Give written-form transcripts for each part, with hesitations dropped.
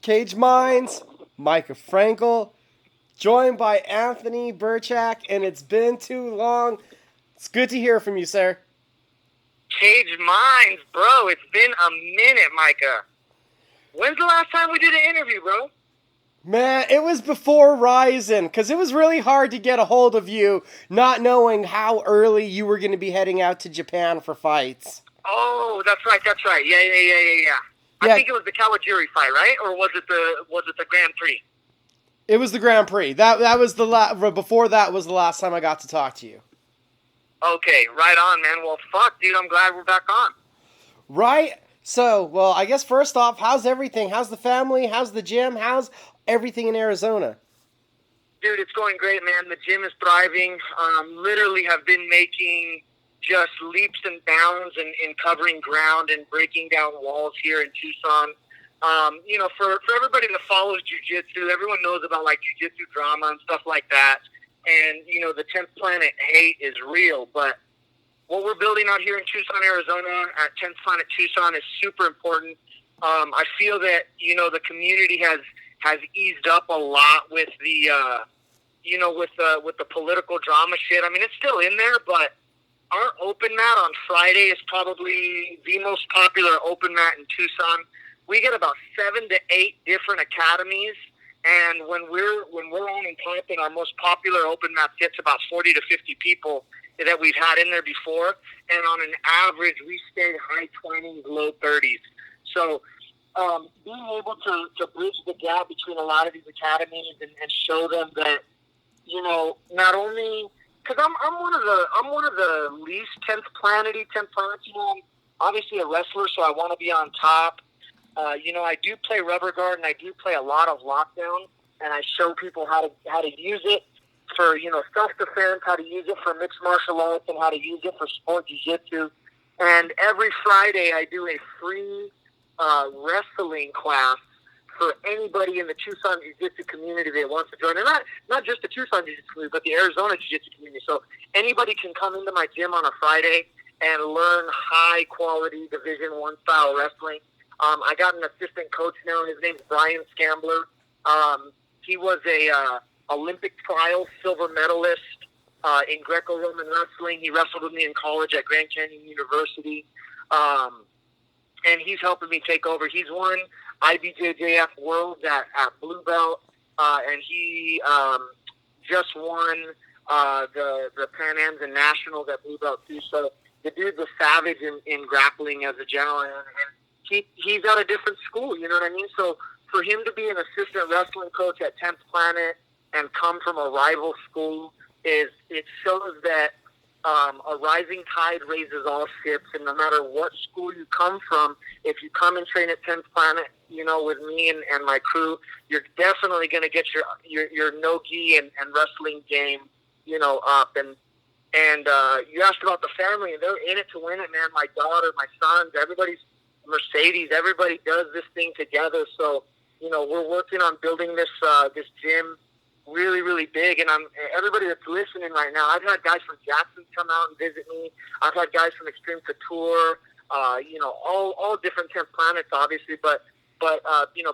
Cage Minds, Micah Frankel, joined by Anthony Birchak, and it's been too long. It's good to hear from you, sir. Cage Minds, bro. It's been a minute, Micah. When's the last time we did an interview, bro? Man, it was before Rizin, because it was really hard to get a hold of you, not knowing how early you were going to be heading out to Japan for fights. Oh, that's right. Yeah. I think it was the Kawajiri fight, right? Or was it the Grand Prix? It was the Grand Prix. That was before that was the last time I got to talk to you. Okay, right on, man. Well, fuck, dude. I'm glad we're back on. Right? So, well, I guess first off, how's everything? How's the family? How's the gym? How's everything in Arizona? Dude, it's going great, man. The gym is thriving. Literally have been making just leaps and bounds and covering ground and breaking down walls here in Tucson. For everybody that follows jiu-jitsu, everyone knows about, like, jiu-jitsu drama and stuff like that. And, the 10th Planet hate is real. But what we're building out here in Tucson, Arizona at 10th Planet Tucson is super important. I feel that, the community has eased up a lot with the, with the political drama shit. I mean, it's still in there, but our open mat on Friday is probably the most popular open mat in Tucson. We get about 7 to 8 different academies, and when we're on and popping, our most popular open mat gets about 40 to 50 people that we've had in there before, and on an average, we stay high 20s, low 30s. So being able to bridge the gap between a lot of these academies and show them that, not only because I'm one of the least 10th planets. I'm obviously a wrestler, so I want to be on top. I do play rubber guard, and I do play a lot of lockdown, and I show people how to use it for, self-defense, how to use it for mixed martial arts, and how to use it for sport jiu-jitsu. And every Friday I do a free wrestling class for anybody in the Tucson Jiu-Jitsu community that wants to join. And not just the Tucson Jiu-Jitsu community, but the Arizona Jiu-Jitsu community. So anybody can come into my gym on a Friday and learn high-quality Division I style wrestling. I got an assistant coach now. His name's Brian Scambler. He was a Olympic trial silver medalist in Greco-Roman wrestling. He wrestled with me in college at Grand Canyon University. And he's helping me take over. He's won IBJJF Worlds at Blue Belt, and he just won the Pan Ams and Nationals at Blue Belt too. So the dude's a savage in grappling as a general, and he's at a different school, you know what I mean? So for him to be an assistant wrestling coach at 10th Planet and come from a rival school it shows that a rising tide raises all ships, and no matter what school you come from, if you come and train at 10th Planet, with me and my crew, you're definitely going to get your no-gi and wrestling game, up. And you asked about the family, and they're in it to win it, man. My daughter, my sons, everybody's Mercedes, everybody does this thing together. So, we're working on building this gym really, really big. And everybody that's listening right now, I've had guys from Jackson come out and visit me. I've had guys from Extreme Couture, all different 10th Planets, obviously, but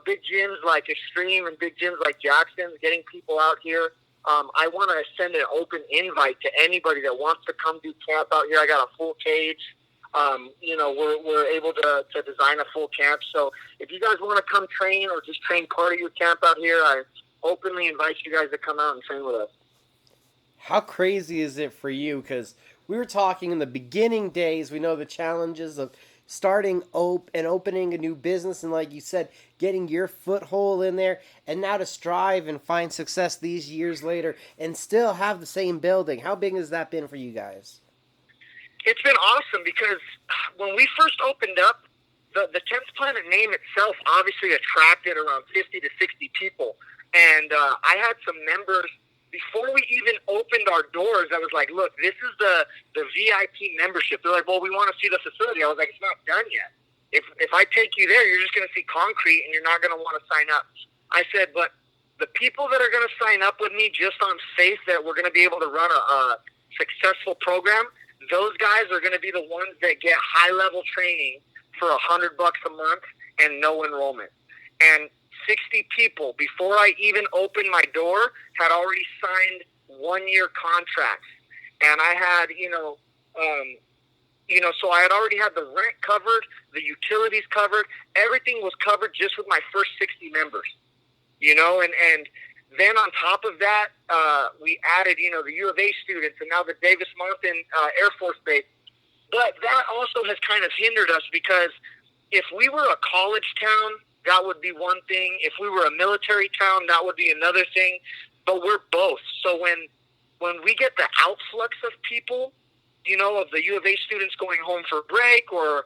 big gyms like Extreme and big gyms like Jackson's, getting people out here. I want to send an open invite to anybody that wants to come do camp out here. I got a full cage. We're able to design a full camp. So if you guys want to come train or just train part of your camp out here, I openly invite you guys to come out and train with us. How crazy is it for you? Because we were talking in the beginning days, we know the challenges of starting and opening a new business, and like you said, getting your foothold in there, and now to strive and find success these years later and still have the same building. How big has that been for you guys? It's been awesome because when we first opened up, the 10th Planet name itself obviously attracted around 50 to 60 people. And I had some members, before we even opened our doors, I was like, look, this is the VIP membership. They're like, well, we want to see the facility. I was like, it's not done yet. If I take you there, you're just going to see concrete and you're not going to want to sign up. I said, but the people that are going to sign up with me just on faith that we're going to be able to run a successful program, those guys are going to be the ones that get high-level training for $100 a month and no enrollment. And 60 people, before I even opened my door, had already signed 1-year contracts. And I had, so I had already had the rent covered, the utilities covered. Everything was covered just with my first 60 members, and then on top of that, we added, the U of A students and now the Davis Mountain Air Force Base. But that also has kind of hindered us, because if we were a college town, that would be one thing. If we were a military town, that would be another thing. But we're both. So when we get the outflux of people, of the U of A students going home for break, or,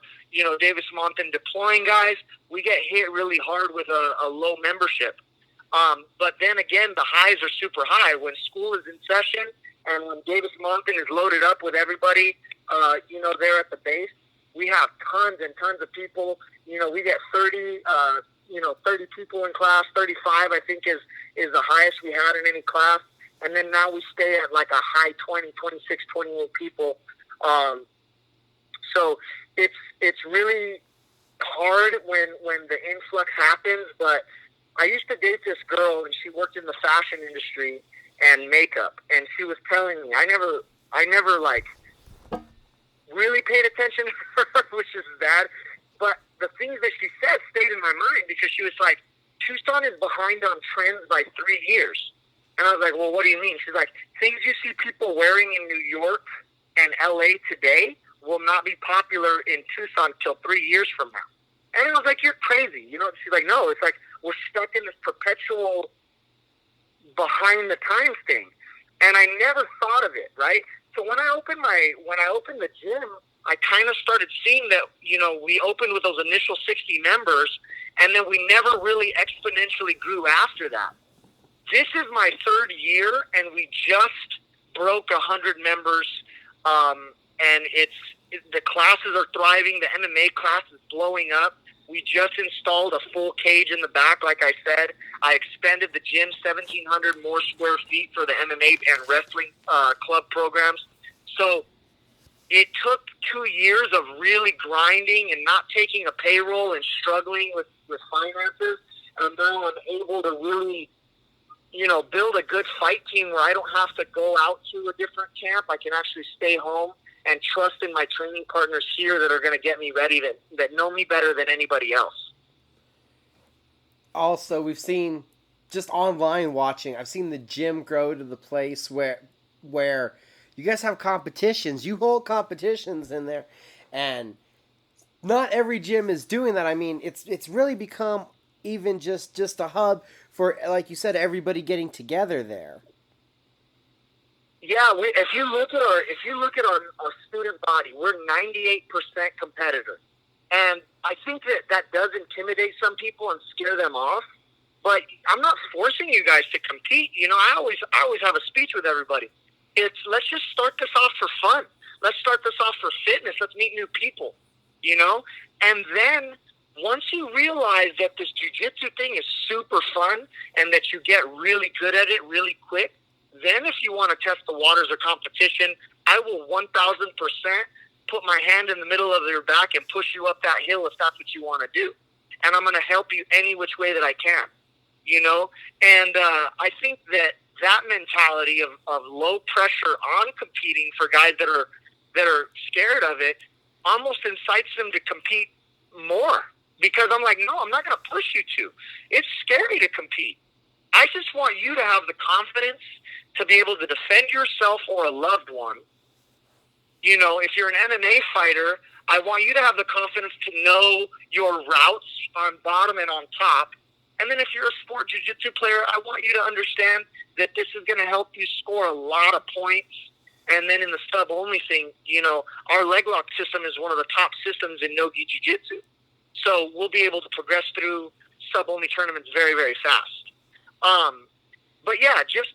Davis Mountain deploying guys, we get hit really hard with a low membership. But then again, the highs are super high when school is in session and when Davis Mountain is loaded up with everybody, there at the base. We have tons and tons of people. We get 30 people in class. 35, I think, is the highest we had in any class. And then now we stay at like a high 20, 26, 28 people. So it's really hard when the influx happens. But I used to date this girl, and she worked in the fashion industry and makeup. And she was telling me, I never like really paid attention to her, which is bad. But the things that she said stayed in my mind, because she was like, Tucson is behind on trends by 3 years. And I was like, well, what do you mean? She's like, things you see people wearing in New York and LA today will not be popular in Tucson till 3 years from now. And I was like, you're crazy. She's like, no, it's like we're stuck in this perpetual behind the times thing. And I never thought of it, right? So when I opened the gym, I kind of started seeing that, we opened with those initial 60 members, and then we never really exponentially grew after that. This is my 3rd year, and we just broke 100 members, and the classes are thriving. The MMA class is blowing up. We just installed a full cage in the back, like I said. I expanded the gym 1,700 more square feet for the MMA and wrestling club programs. So it took 2 years of really grinding and not taking a payroll and struggling with finances. And now I'm able to really, build a good fight team where I don't have to go out to a different camp. I can actually stay home and trust in my training partners here that are going to get me ready, that know me better than anybody else. Also, we've seen, just online watching, I've seen the gym grow to the place where you guys have competitions. You hold competitions in there, and not every gym is doing that. I mean, it's really become even just a hub for, like you said, everybody getting together there. Yeah, if you look at our student body, we're 98% competitor, and I think that does intimidate some people and scare them off. But I'm not forcing you guys to compete. I always have a speech with everybody. Let's just start this off for fun. Let's start this off for fitness. Let's meet new people. And then once you realize that this jiu-jitsu thing is super fun and that you get really good at it really quick, then if you want to test the waters of competition, I will 1,000% put my hand in the middle of your back and push you up that hill if that's what you want to do. And I'm going to help you any which way that I can, And I think that mentality of low pressure on competing for guys that are scared of it almost incites them to compete more. Because I'm like, no, I'm not going to push you to. It's scary to compete. I just want you to have the confidence to be able to defend yourself or a loved one. If you're an MMA fighter, I want you to have the confidence to know your routes on bottom and on top. And then if you're a sport jiu-jitsu player, I want you to understand that this is going to help you score a lot of points. And then in the sub-only thing, our leg lock system is one of the top systems in no-gi jiu-jitsu. So we'll be able to progress through sub-only tournaments very, very fast. But yeah, just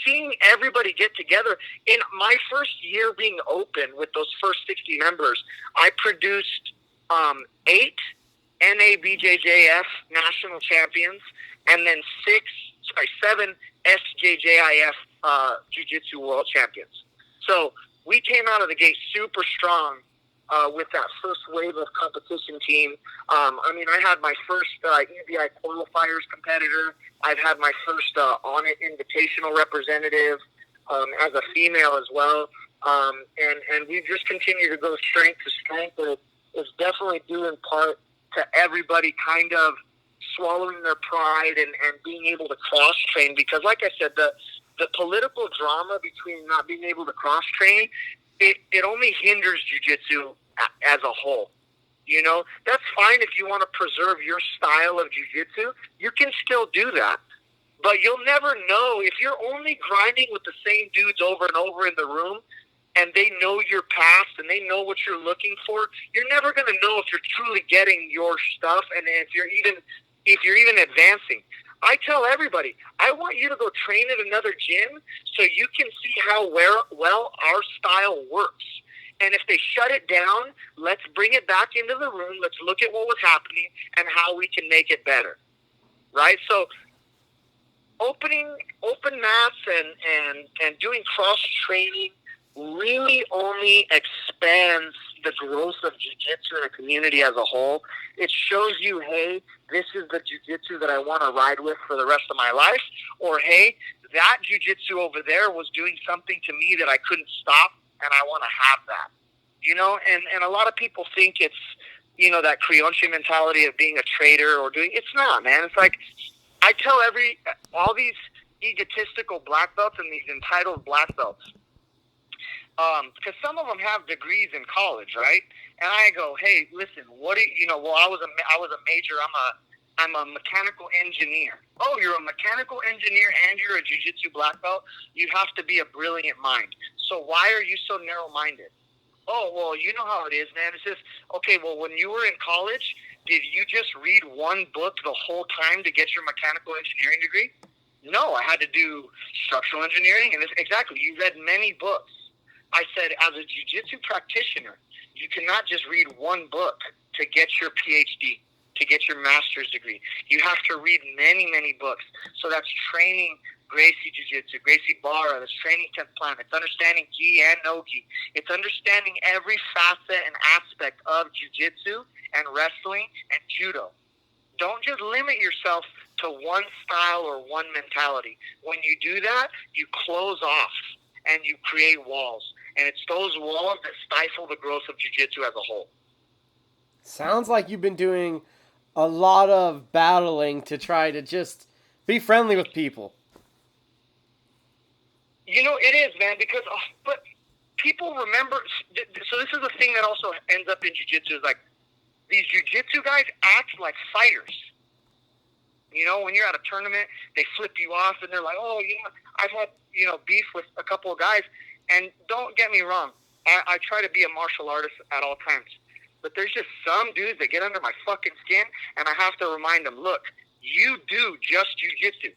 seeing everybody get together. In my first year being open with those first 60 members, I produced 8 NABJJF national champions and then 7 SJJIF Jiu-Jitsu world champions. So we came out of the gate super strong with that first wave of competition team. I mean, I had my first EBI qualifiers competitor. I've had my first On It Invitational representative as a female as well. And we've just continued to go strength to strength. But it's definitely due in part to everybody kind of swallowing their pride and being able to cross-train. Because like I said, the political drama between not being able to cross-train, it only hinders jiu-jitsu as a whole. You know, that's fine if you want to preserve your style of jiu-jitsu. You can still do that. But you'll never know if you're only grinding with the same dudes over and over in the room, and they know your past and they know what you're looking for. You're never going to know if you're truly getting your stuff and if you're even advancing. I tell everybody, I want you to go train at another gym so you can see how well our style works. And if they shut it down, let's bring it back into the room. Let's look at what was happening and how we can make it better. Right? So open mats and doing cross-training really only expands the growth of jiu-jitsu in a community as a whole. It shows you, hey, this is the jiu-jitsu that I want to ride with for the rest of my life. Or, hey, that jiu-jitsu over there was doing something to me that I couldn't stop, and I want to have that. You know, and a lot of people think it's, you know, that Creonchi mentality of being a traitor or doing, it's not, man. It's like, I tell all these egotistical black belts and these entitled black belts, because some of them have degrees in college, right? And I go, hey, listen, what do you know? Well, I was a major. I'm a mechanical engineer. Oh, you're a mechanical engineer and you're a jiu-jitsu black belt? You have to be a brilliant mind. So why are you so narrow-minded? Oh, well, you know how it is, man. It's just, okay, well, when you were in college, did you just read one book the whole time to get your mechanical engineering degree? No, I had to do structural engineering. And exactly, you read many books. I said, as a jiu-jitsu practitioner, you cannot just read one book to get your PhD, to get your master's degree. You have to read many, many books. So that's training Gracie Jiu-Jitsu, Gracie Barra, that's training 10th Planet. It's understanding gi and no-gi. It's understanding every facet and aspect of jiu-jitsu and wrestling and judo. Don't just limit yourself to one style or one mentality. When you do that, you close off and you create walls. And it's those walls that stifle the growth of jiu-jitsu as a whole. Sounds like you've been doing a lot of battling to try to just be friendly with people. You know, it is, man, because but people remember. So this is the thing that also ends up in jiu-jitsu is like these jiu-jitsu guys act like fighters. You know, when you're at a tournament, they flip you off and they're like, oh, you know, I've had, you know, beef with a couple of guys. And don't get me wrong, I try to be a martial artist at all times. But there's just some dudes that get under my fucking skin, and I have to remind them, look, you do just jiu-jitsu.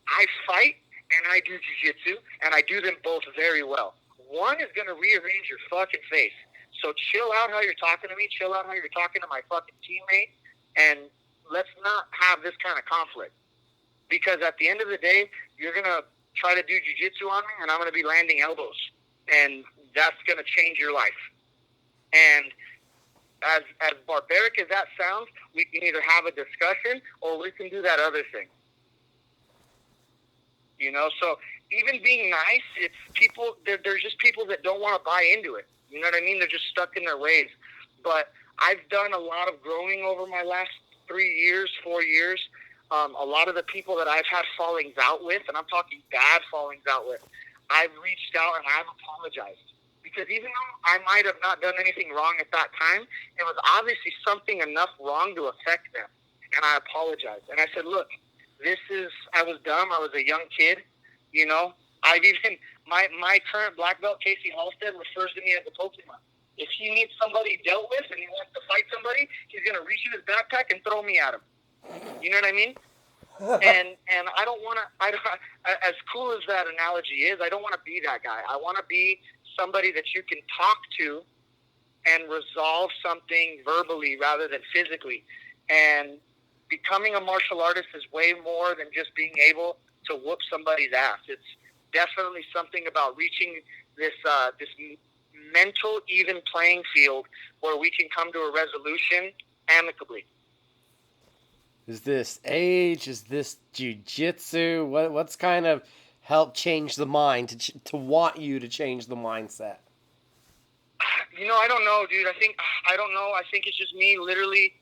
I fight, and I do jiu-jitsu, and I do them both very well. One is going to rearrange your fucking face. So chill out how you're talking to me, chill out how you're talking to my fucking teammate, and let's not have this kind of conflict. Because at the end of the day, you're going to try to do jiu-jitsu on me, and I'm going to be landing elbows. And that's going to change your life. And as barbaric as that sounds, we can either have a discussion or we can do that other thing. You know, so even being nice, it's people, there's just people that don't want to buy into it. You know what I mean? They're just stuck in their ways. But I've done a lot of growing over my last 4 years. A lot of the people that I've had fallings out with, and I'm talking bad fallings out with, I've reached out and I've apologized. Because even though I might have not done anything wrong at that time, it was obviously something enough wrong to affect them. And I apologized. And I said, look, I was dumb. I was a young kid. You know, I've even, my current black belt, Casey Halstead, refers to me as a Pokemon. If he needs somebody dealt with and he wants to fight somebody, he's going to reach in his backpack and throw me at him. You know what I mean? And I don't want to, as cool as that analogy is, I don't want to be that guy. I want to be somebody that you can talk to and resolve something verbally rather than physically. And becoming a martial artist is way more than just being able to whoop somebody's ass. It's definitely something about reaching this mental, even playing field where we can come to a resolution amicably. Is this age? Is this jiu-jitsu? What's kind of helped change the mind to want you to change the mindset? I don't know, dude. I don't know. I think it's just me literally.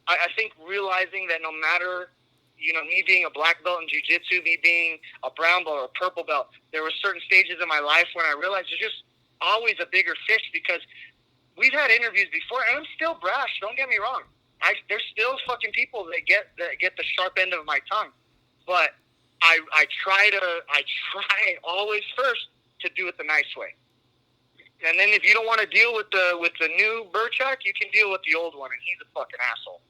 I think realizing that no matter, me being a black belt in jiu-jitsu, me being a brown belt or a purple belt, there were certain stages in my life when I realized there's just always a bigger fish, because we've had interviews before, and I'm still brash. Don't get me wrong. There's still fucking people that get the sharp end of my tongue, but I try always first to do it the nice way. And then if you don't want to deal with the new Birchak, you can deal with the old one, and he's a fucking asshole.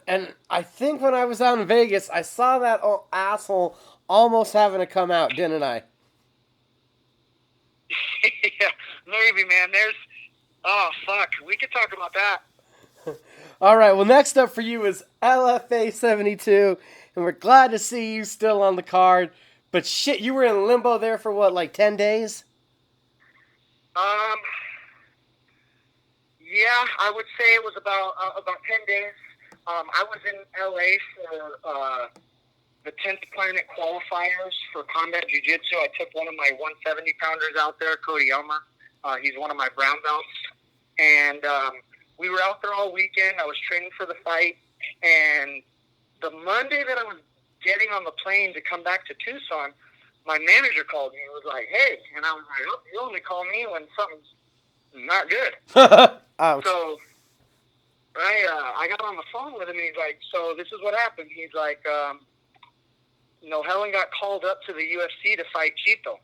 And I think when I was out in Vegas, I saw that asshole almost having to come out, didn't I? Yeah, maybe, man. Oh, fuck. We could talk about that. All right, well, next up for you is LFA 72, and we're glad to see you still on the card. But shit, you were in limbo there for what, like 10 days? Yeah, I would say it was about 10 days. I was in LA for the 10th Planet qualifiers for combat jiu-jitsu. I took one of my 170-pounders out there, Cody Elmer. He's one of my brown belts. And we were out there all weekend. I was training for the fight. And the Monday that I was getting on the plane to come back to Tucson, my manager called me and was like, hey. And I was like, oh, you only call me when something's not good. Ouch. So I got on the phone with him, and he's like, so this is what happened. He's like, Nohelin got called up to the UFC to fight Chito.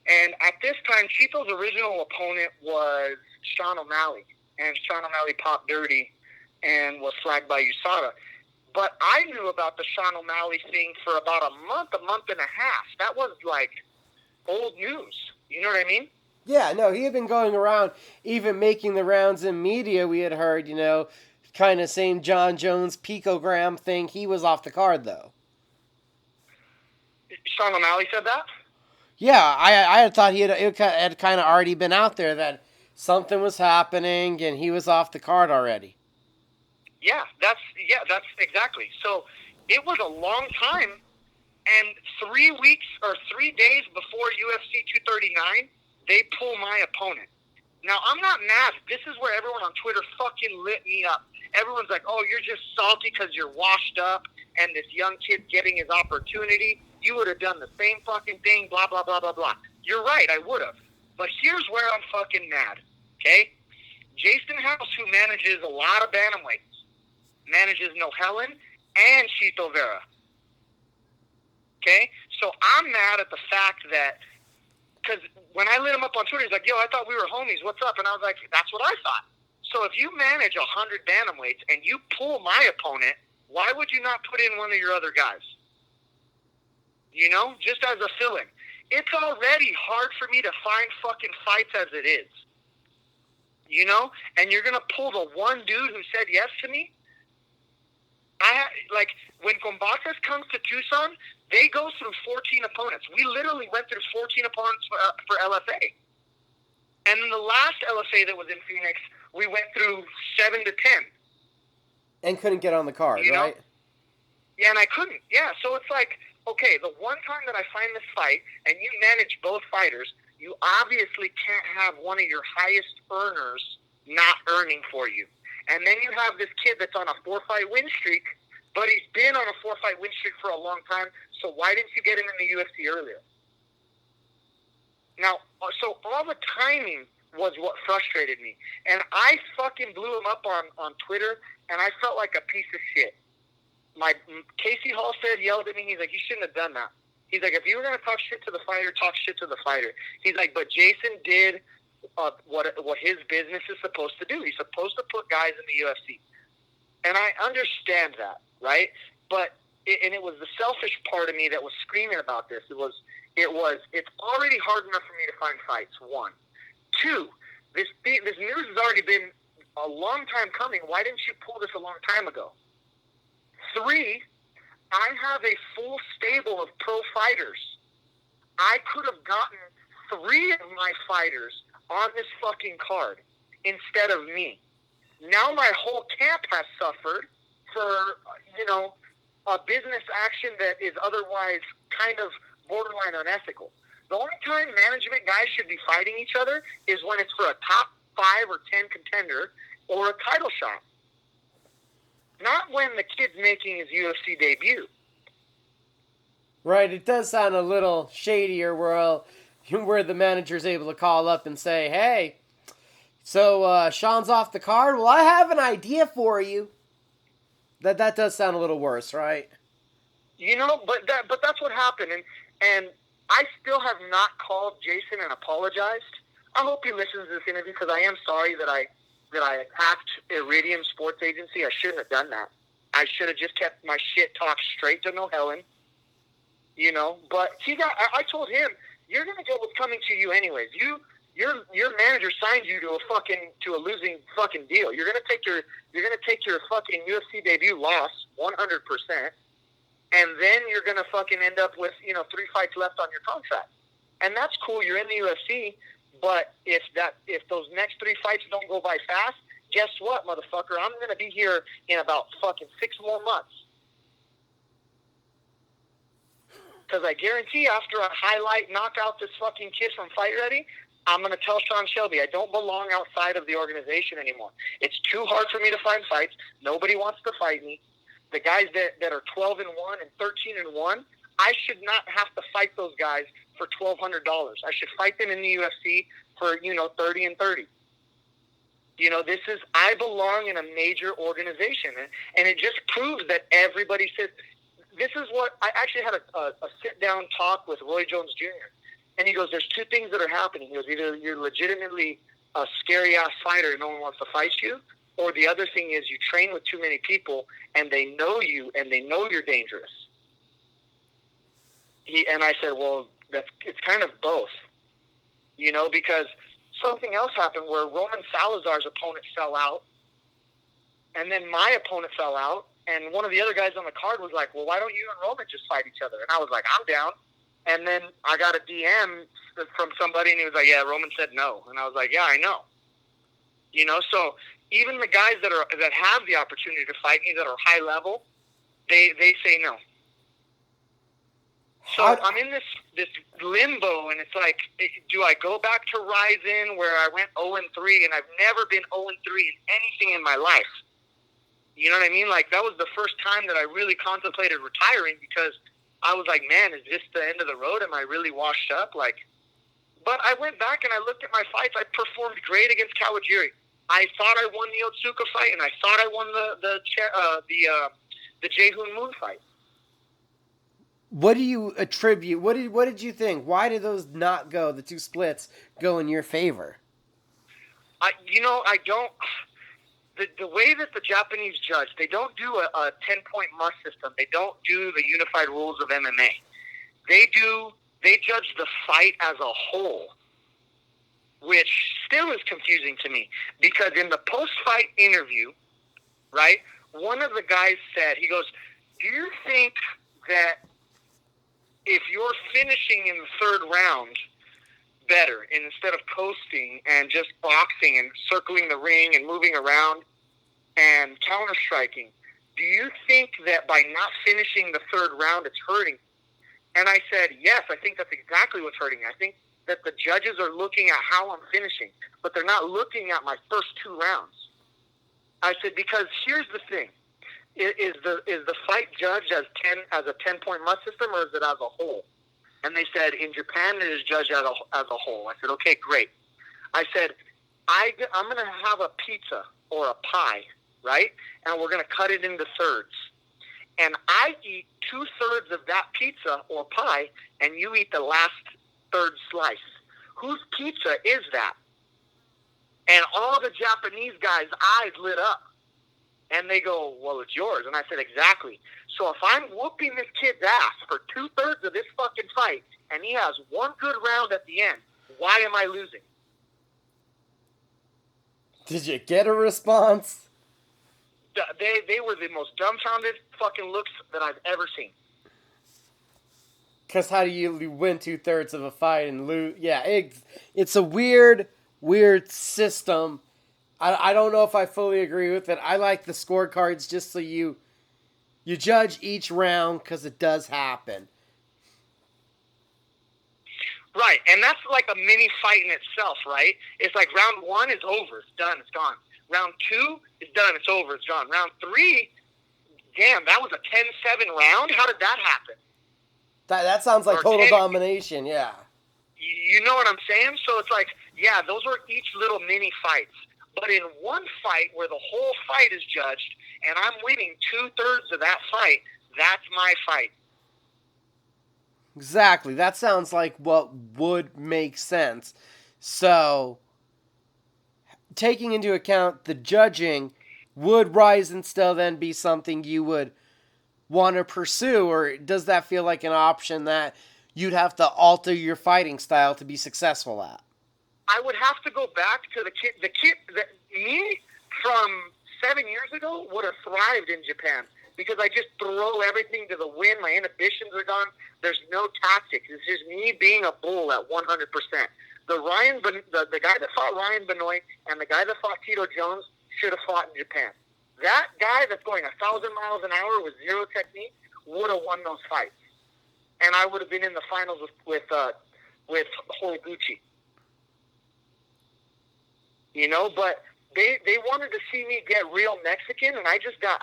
And at this time, Chito's original opponent was Sean O'Malley. And Sean O'Malley popped dirty and was flagged by USADA. But I knew about the Sean O'Malley thing for about a month and a half. That was like old news. You know what I mean? Yeah, no, he had been going around, even making the rounds in media. We had heard, kind of same John Jones picogram thing. He was off the card, though. Sean O'Malley said that? Yeah, I had thought it had kind of already been out there that something was happening and he was off the card already. Yeah, that's exactly. So it was a long time, and 3 weeks or 3 days before UFC 239, they pull my opponent. Now, I'm not mad. This is where everyone on Twitter fucking lit me up. Everyone's like, oh, you're just salty because you're washed up and this young kid's getting his opportunity. You would have done the same fucking thing, blah, blah, blah, blah, blah. You're right, I would have. But here's where I'm fucking mad, okay? Jason House, who manages a lot of bantamweights, manages Nohelin and Chito Vera. Okay? So I'm mad at the fact that, because when I lit him up on Twitter, he's like, yo, I thought we were homies, what's up? And I was like, that's what I thought. So if you manage 100 bantamweights and you pull my opponent, why would you not put in one of your other guys? Just as a fill-in. It's already hard for me to find fucking fights as it is. And you're going to pull the one dude who said yes to me? When Combates comes to Tucson, they go through 14 opponents. We literally went through 14 opponents for LFA. And in the last LFA that was in Phoenix, we went through 7 to 10. And couldn't get on the card, right? Yeah, and I couldn't. Yeah, so it's like, okay, the one time that I find this fight, and you manage both fighters, you obviously can't have one of your highest earners not earning for you. And then you have this kid that's on a 4-fight win streak, but he's been on a 4-fight win streak for a long time, so why didn't you get him in the UFC earlier? Now, so all the timing was what frustrated me. And I fucking blew him up on Twitter, and I felt like a piece of shit. Casey Halstead yelled at me. He's like, you shouldn't have done that. He's like, if you were going to talk shit to the fighter, talk shit to the fighter. He's like, but Jason did what his business is supposed to do. He's supposed to put guys in the UFC. And I understand that, right? But it was the selfish part of me that was screaming about this. It's already hard enough for me to find fights, 1. 2, this news has already been a long time coming. Why didn't you pull this a long time ago? 3, I have a full stable of pro fighters. I could have gotten 3 of my fighters on this fucking card instead of me. Now my whole camp has suffered for, a business action that is otherwise kind of borderline unethical. The only time management guys should be fighting each other is when it's for a top 5 or 10 contender or a title shot. Not when the kid's making his UFC debut. Right, it does sound a little shadier where the manager's able to call up and say, hey, so Sean's off the card? Well, I have an idea for you. That does sound a little worse, right? But that's what happened. And I still have not called Jason and apologized. I hope he listens to this interview because I am sorry that I attacked Iridium Sports Agency. I shouldn't have done that. I should have just kept my shit talk straight to Nohelin. But I told him, you're gonna get what's coming to you anyways. Your manager signed you to a losing fucking deal. You're gonna take your fucking UFC debut loss 100%, and then you're gonna fucking end up with 3 fights left on your contract. And that's cool. You're in the UFC, but if those next 3 fights don't go by fast, guess what, motherfucker? I'm gonna be here in about fucking 6 more months. Because I guarantee after I knock out this fucking kid from Fight Ready, I'm going to tell Sean Shelby I don't belong outside of the organization anymore. It's too hard for me to find fights. Nobody wants to fight me. The guys that are 12-1 and 13-1, I should not have to fight those guys for $1,200. I should fight them in the UFC for, 30-30. I belong in a major organization. And it just proves that everybody says, this is what, I actually had a sit-down talk with Roy Jones Jr., and he goes, there's 2 things that are happening. He goes, either you're legitimately a scary-ass fighter and no one wants to fight you, or the other thing is you train with too many people and they know you and they know you're dangerous. And I said, well, it's kind of both, because something else happened where Roman Salazar's opponent fell out, and then my opponent fell out, and one of the other guys on the card was like, well, why don't you and Roman just fight each other? And I was like, I'm down. And then I got a DM from somebody, and he was like, yeah, Roman said no. And I was like, yeah, I know. So even the guys that have the opportunity to fight me that are high level, they say no. So I'm in this limbo, and it's like, do I go back to Rizin where I went 0-3, and I've never been 0-3 in anything in my life? You know what I mean? Like, that was the first time that I really contemplated retiring because I was like, man, is this the end of the road? Am I really washed up? But I went back and I looked at my fights. I performed great against Kawajiri. I thought I won the Otsuka fight, and I thought I won the Jae-Hoon Moon fight. What do you attribute? What did you think? Why did those not go? The 2 splits go in your favor? I don't. The way that the Japanese judge, they don't do a 10-point must system. They don't do the unified rules of MMA. They judge the fight as a whole, which still is confusing to me because in the post-fight interview, right, one of the guys said, he goes, do you think that if you're finishing in the 3rd round better instead of coasting and just boxing and circling the ring and moving around and counter-striking, do you think that by not finishing the 3rd round it's hurting? And I said, yes, I think that's exactly what's hurting. I think that the judges are looking at how I'm finishing, but they're not looking at my first 2 rounds. I said, because here's the thing. Is the fight judged as a 10-point must system, or is it as a whole? And they said, in Japan, it is judged as a whole. I said, okay, great. I said, I'm going to have a pizza or a pie, right? And we're going to cut it into thirds. And I eat 2/3 of that pizza or pie, and you eat the last third slice. Whose pizza is that? And all the Japanese guys' eyes lit up. And they go, well, it's yours. And I said, exactly. So if I'm whooping this kid's ass for 2/3 of this fucking fight, and he has 1 good round at the end, why am I losing? Did you get a response? They were the most dumbfounded fucking looks that I've ever seen. Because how do you win 2/3 of a fight and lose? Yeah, it's a weird, weird system. I don't know if I fully agree with it. I like the scorecards just so you judge each round because it does happen. Right, and that's like a mini fight in itself, right? It's like round 1 is over, it's done, it's gone. Round 2 is done, it's over, it's gone. Round 3, damn, that was a 10-7 round? How did that happen? That sounds like Or total 10 domination, yeah. You know what I'm saying? So it's like, yeah, those were each little mini fights. But in one fight where the whole fight is judged and I'm winning 2/3 of that fight, that's my fight. Exactly. That sounds like what would make sense. So, taking into account the judging, would Rizin still then be something you would want to pursue, or does that feel like an option that you'd have to alter your fighting style to be successful at? I would have to go back to me from 7 years ago would have thrived in Japan because I just throw everything to the wind. My inhibitions are gone. There's no tactics. It's just me being a bull at 100%. The guy that fought Ryan Benoit and the guy that fought Tito Jones should have fought in Japan. That guy that's going 1,000 miles an hour with zero technique would have won those fights, and I would have been in the finals with Horiguchi. You know, but they wanted to see me get real Mexican, and I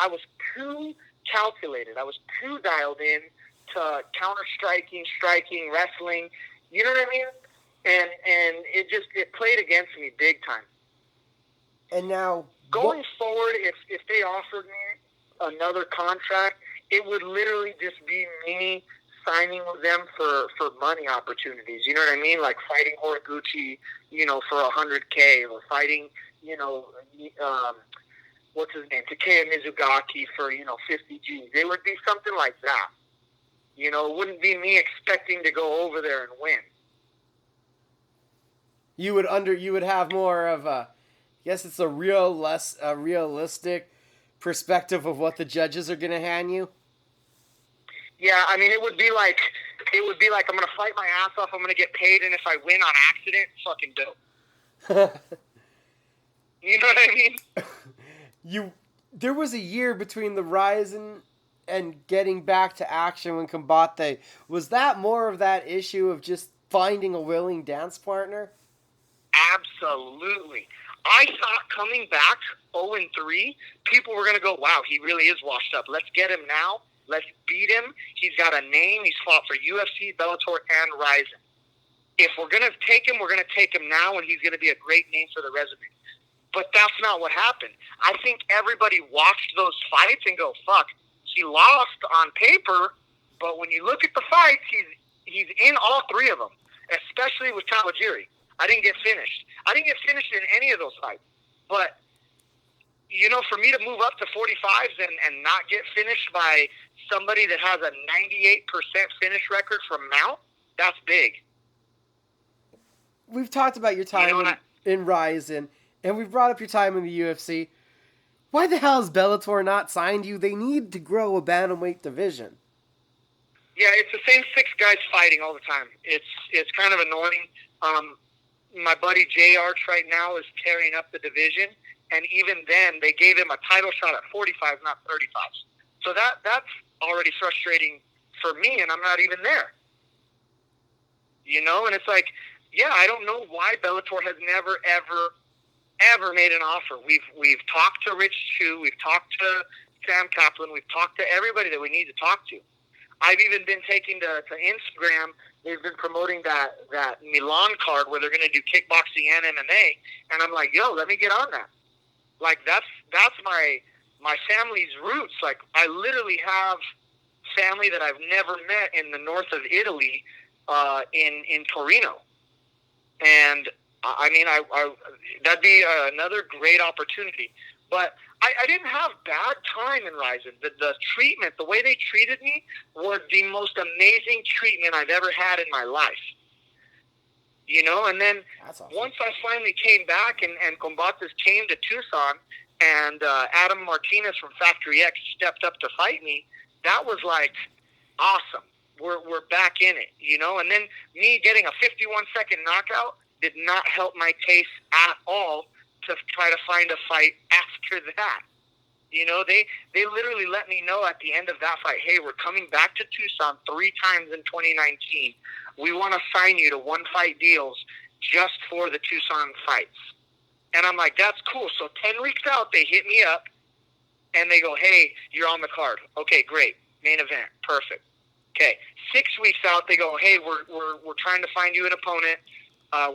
was too calculated. I was too dialed in to counter-striking, striking, wrestling. You know what I mean? And it played against me big time. And now, going forward, if they offered me another contract, it would literally just be me signing with them for money opportunities. You know what I mean? Like fighting Horiguchi, for $100K, or fighting, what's his name, Takeya Mizugaki for, 50 G's. It would be something like that. It wouldn't be me expecting to go over there and win. You would have more of a, I guess it's a realistic perspective of what the judges are going to hand you. Yeah, I mean, it would be like I'm going to fight my ass off, I'm going to get paid, and if I win on accident, fucking dope. You know what I mean? There was a year between the Rizin and getting back to action when Combate. Was that more of that issue of just finding a willing dance partner? Absolutely. I thought coming back 0-3, people were going to go, wow, he really is washed up. Let's get him now. Let's beat him. He's got a name. He's fought for UFC, Bellator, and Rizin. If we're going to take him, we're going to take him now, and he's going to be a great name for the resume. But that's not what happened. I think everybody watched those fights and go, fuck, he lost on paper, but when you look at the fights, he's in all three of them, especially with Kawajiri. I didn't get finished. I didn't get finished in any of those fights. But, for me to move up to 45s and not get finished by somebody that has a 98% finish record from Mount, that's big. We've talked about your time in Rizin, and we've brought up your time in the UFC. Why the hell has Bellator not signed you? They need to grow a bantamweight division. Yeah, it's the same 6 guys fighting all the time. It's kind of annoying. My buddy Jay Arch right now is tearing up the division, and even then, they gave him a title shot at 45, not 35. So that's already frustrating for me, and I'm not even there. And it's like, yeah, I don't know why Bellator has never, ever made an offer. We've talked to Rich Chu, we've talked to Sam Kaplan, we've talked to everybody that we need to talk to. I've even been taking to Instagram. They've been promoting that Milan card where they're going to do kickboxing and MMA, and I'm like, yo, let me get on that. Like that's my family's roots. Like I literally have family that I've never met in the north of Italy, in Torino, and I mean, I that'd be another great opportunity. But I didn't have bad time in Rizin. The treatment, the way they treated me, was the most amazing treatment I've ever had in my life. And then awesome. Once I finally came back and Combates came to Tucson and Adam Martinez from Factory X stepped up to fight me, that was like awesome. we're back in it, you know. And then me getting a 51-second knockout did not help my case at all to try to find a fight after that. You know, they literally let me know at the end of that fight, hey, we're coming back to Tucson 3 times in 2019. We want to sign you to 1-fight deals just for the Tucson fights. And I'm like, that's cool. So 10 weeks out, they hit me up, and they go, hey, you're on the card. Okay, great. Main event. Perfect. Okay. 6 weeks out, they go, hey, we're trying to find you an opponent.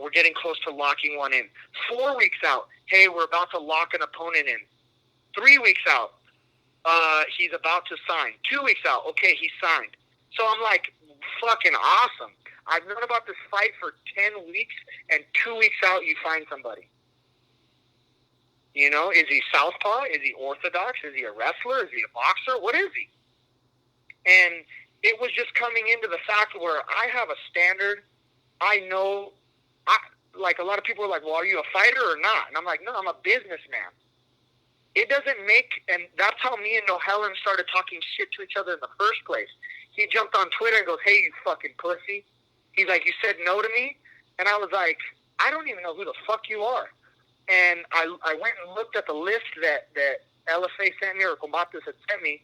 We're getting close to locking one in. 4 weeks out, hey, we're about to lock an opponent in. 3 weeks out, he's about to sign. 2 weeks out, okay, he's signed. So I'm like, fucking awesome. I've known about this fight for 10 weeks, and 2 weeks out, you find somebody. You know, is he southpaw? Is he orthodox? Is he a wrestler? Is he a boxer? What is he? And it was just coming into the fact where I have a standard. I know, like a lot of people are like, well, are you a fighter or not? And I'm like, no, I'm a businessman. It doesn't make, and that's how me and Nohelin started talking shit to each other in the first place. He jumped on Twitter and goes, hey, you fucking pussy. He's like, you said no to me? And I was like, I don't even know who the fuck you are. And I went and looked at the list that LFA sent me, or Combates had sent me,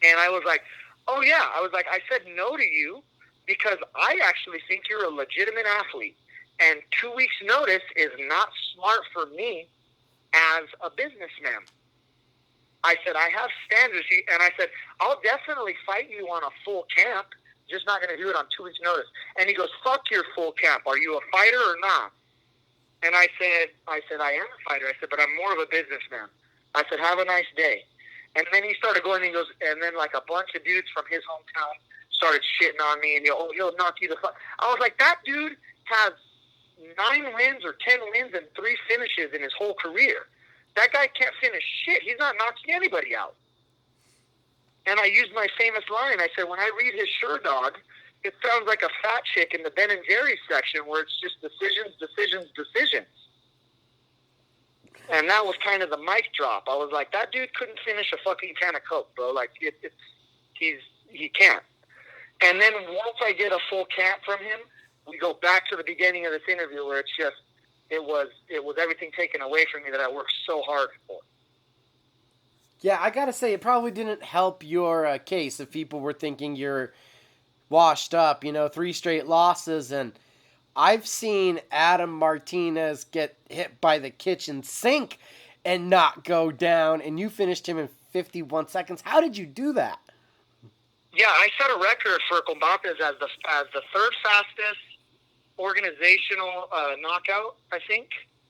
and I was like, oh yeah. I was like, I said no to you because I actually think you're a legitimate athlete. And 2 weeks' notice is not smart for me as a businessman. I said, I have standards. And I said, I'll definitely fight you on a full camp, just not going to do it on 2 weeks' notice. And he goes, fuck your full camp. Are you a fighter or not? And I said, I am a fighter. I said, but I'm more of a businessman. I said, have a nice day. And then he started going, and he goes, and then like a bunch of dudes from his hometown started shitting on me, and he'll knock you the fuck. I was like, that dude has 9 wins or 10 wins and 3 finishes in his whole career. That guy can't finish shit. He's not knocking anybody out. And I used my famous line. I said, when I read his Sure Dog, it sounds like a fat chick in the Ben and Jerry's section where it's just decisions, decisions, decisions. And that was kind of the mic drop. I was like, that dude couldn't finish a fucking can of Coke, bro. Like, he can't. And then once I get a full camp from him, we go back to the beginning of this interview where it's just, it was everything taken away from me that I worked so hard for. Yeah, I gotta say, it probably didn't help your case if people were thinking you're washed up, 3 straight losses. And I've seen Adam Martinez get hit by the kitchen sink and not go down, and you finished him in 51 seconds. How did you do that? Yeah, I set a record for Combates as the third fastest organizational knockout, I think,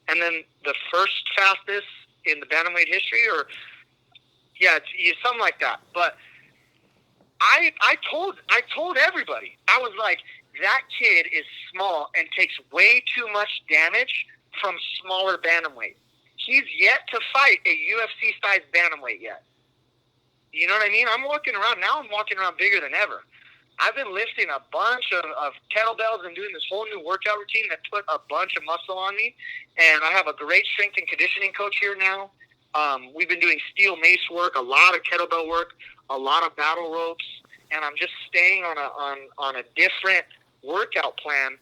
and then the first fastest in the bantamweight history, or it's something like that. But I told everybody, I was like, that kid is small and takes way too much damage from smaller bantamweight. He's yet to fight a UFC-sized bantamweight yet. You know what I mean? I'm walking around bigger than ever. I've been lifting a bunch of kettlebells and doing this whole new workout routine that put a bunch of muscle on me. And I have a great strength and conditioning coach here now. We've been doing steel mace work, a lot of kettlebell work, a lot of battle ropes, and I'm just staying on a different workout plan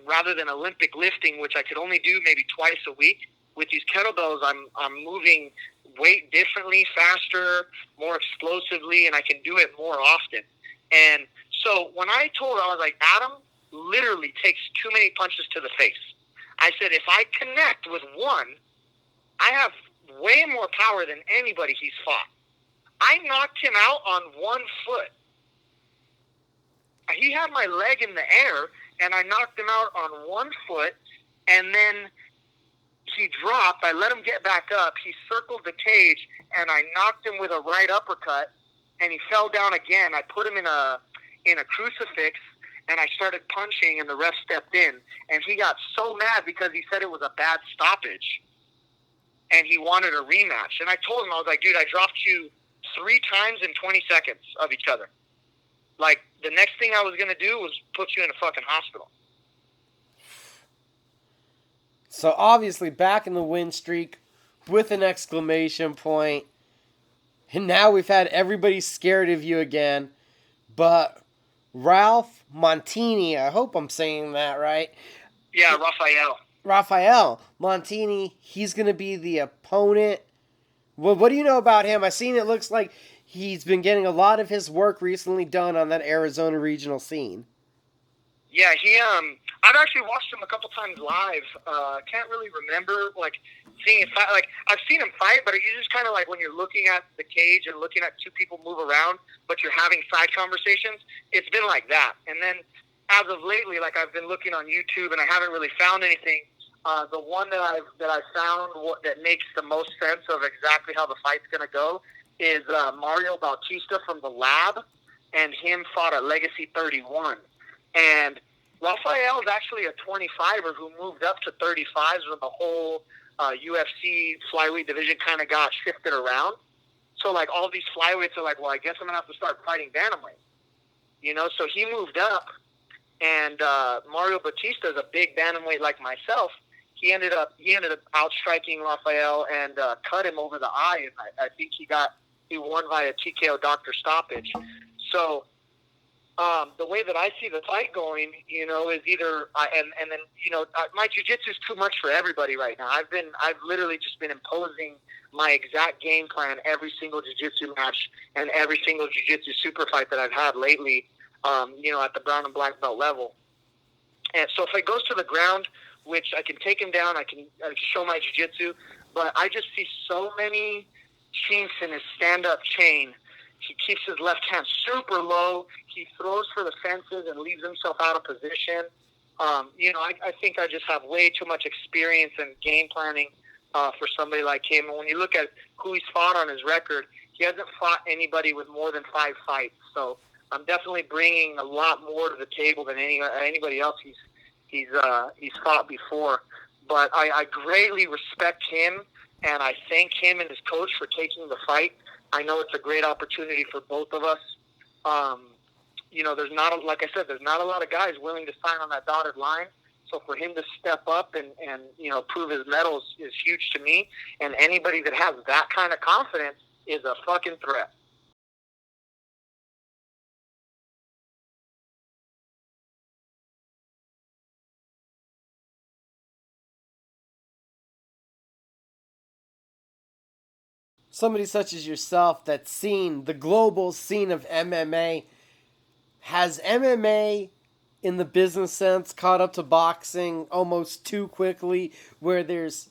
rather than Olympic lifting, which I could only do maybe twice a week. With these kettlebells, I'm moving weight differently, faster, more explosively, and I can do it more often. And so when I was like, Adam literally takes too many punches to the face. I said, if I connect with one, I have way more power than anybody he's fought. I knocked him out on 1 foot. He had my leg in the air, and I knocked him out on 1 foot, and then he dropped. I let him get back up. He circled the cage, and I knocked him with a right uppercut, and he fell down again. I put him in a crucifix, and I started punching, and the ref stepped in. And he got so mad because he said it was a bad stoppage, and he wanted a rematch. And I told him, I was like, dude, I dropped you 3 times in 20 seconds of each other. Like, the next thing I was going to do was put you in a fucking hospital. So, obviously, back in the win streak with an exclamation point. And now we've had everybody scared of you again. But Ralph Montini. I hope I'm saying that right. Yeah, Raphael. Raphael Montini, he's going to be the opponent. Well, what do you know about him? I've seen it looks like he's been getting a lot of his work recently done on that Arizona regional scene. Yeah, I've actually watched him a couple times live. Can't really remember like seeing him fight. Like I've seen him fight, but it's just kind of like when you're looking at the cage and looking at two people move around, but you're having side conversations. It's been like that. And then as of lately, like I've been looking on YouTube and I haven't really found anything. The one that I found that makes the most sense of exactly how the fight's gonna go is Mario Bautista from the Lab, and him fought at Legacy 31. And Raphael is actually a 25er who moved up to 35s when the whole UFC flyweight division kind of got shifted around. So, like, all these flyweights are like, well, I guess I'm going to have to start fighting bantamweight. You know, so he moved up, and Mario Batista is a big bantamweight like myself. He ended up outstriking Raphael and cut him over the eye, and I think he won via TKO doctor stoppage. So, the way that I see the fight going, you know, is either and then you know my jiu-jitsu is too much for everybody right now. I've literally just been imposing my exact game plan every single jiu-jitsu match and every single jiu-jitsu super fight that I've had lately. You know, at the brown and black belt level. And so if it goes to the ground, which I can take him down, I can show my jiu-jitsu, but I just see so many chinks in his stand-up chain. He keeps his left hand super low. He throws for the fences and leaves himself out of position. You know, I think I just have way too much experience in game planning for somebody like him. And when you look at who he's fought on his record, he hasn't fought anybody with more than 5 fights. So I'm definitely bringing a lot more to the table than anybody else he's fought before. But I greatly respect him, and I thank him and his coach for taking the fight. I know it's a great opportunity for both of us. You know, like I said, there's not a lot of guys willing to sign on that dotted line. So for him to step up and you know, prove his mettle is huge to me. And anybody that has that kind of confidence is a fucking threat. Somebody such as yourself that's seen the global scene of MMA, has MMA in the business sense caught up to boxing almost too quickly, where there's,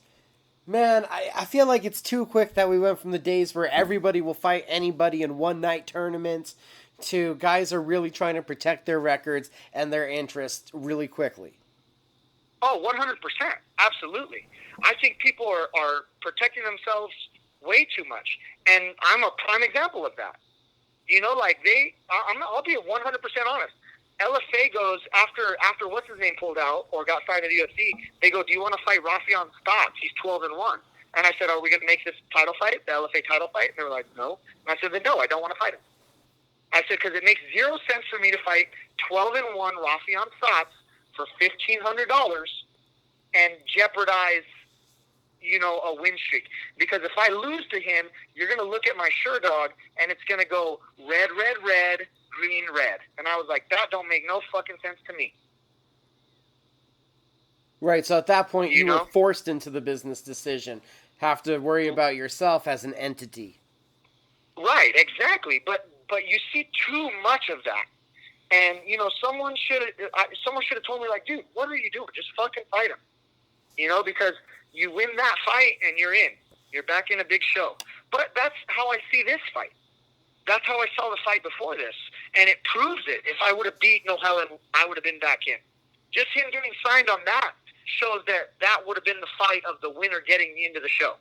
man, I feel like it's too quick that we went from the days where everybody will fight anybody in one night tournaments to guys are really trying to protect their records and their interests really quickly. Oh, 100%. Absolutely. I think people are protecting themselves way too much. And I'm a prime example of that. You know, like I'll be 100% honest. LFA goes after what's his name pulled out or got signed to the UFC. They go, do you want to fight Rafion Stotts? He's 12-1. And I said, are we going to make this title fight, the LFA title fight? And they were like, no. And I said, then no, I don't want to fight him. I said, because it makes zero sense for me to fight 12-1 Rafion Stotts for $1,500 and jeopardize, you know, a win streak. Because if I lose to him, you're going to look at my sure dog, and it's going to go red, red, red, green, red. And I was like, that don't make no fucking sense to me. Right, so at that point, you know? were forced into the business decision. Have to worry about yourself as an entity. Right, exactly. But you see too much of that. And, you know, someone should have told me, like, dude, what are you doing? Just fucking fight him. You know, because you win that fight and you're in. You're back in a big show. But that's how I see this fight. That's how I saw the fight before this. And it proves it. If I would have beat Nohelin, I would have been back in. Just him getting signed on that shows that would have been the fight of the winner getting into the show.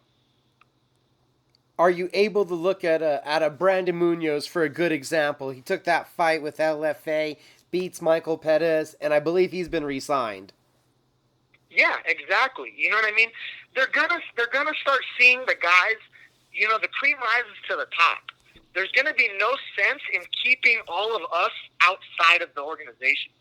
Are you able to look at a Brandon Munoz for a good example? He took that fight with LFA, beats Michael Pettis, and I believe he's been re-signed. Yeah, exactly. You know what I mean? They're gonna start seeing the guys. You know, the cream rises to the top. There's gonna be no sense in keeping all of us outside of the organization.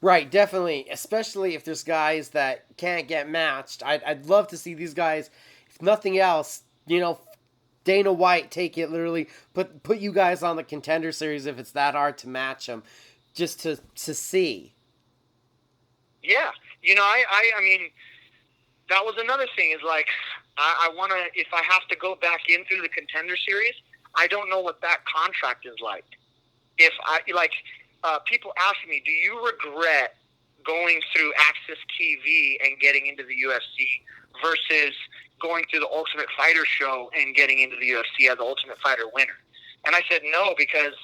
Right, definitely. Especially if there's guys that can't get matched. I'd love to see these guys, if nothing else, you know, Dana White take it literally, put you guys on the Contender Series if it's that hard to match them, just to see. Yeah, I mean, that was another thing. Is like, I want to. If I have to go back in through the Contender Series, I don't know what that contract is like. If people ask me, do you regret going through Access TV and getting into the UFC versus going through the Ultimate Fighter show and getting into the UFC as the Ultimate Fighter winner? And I said no, because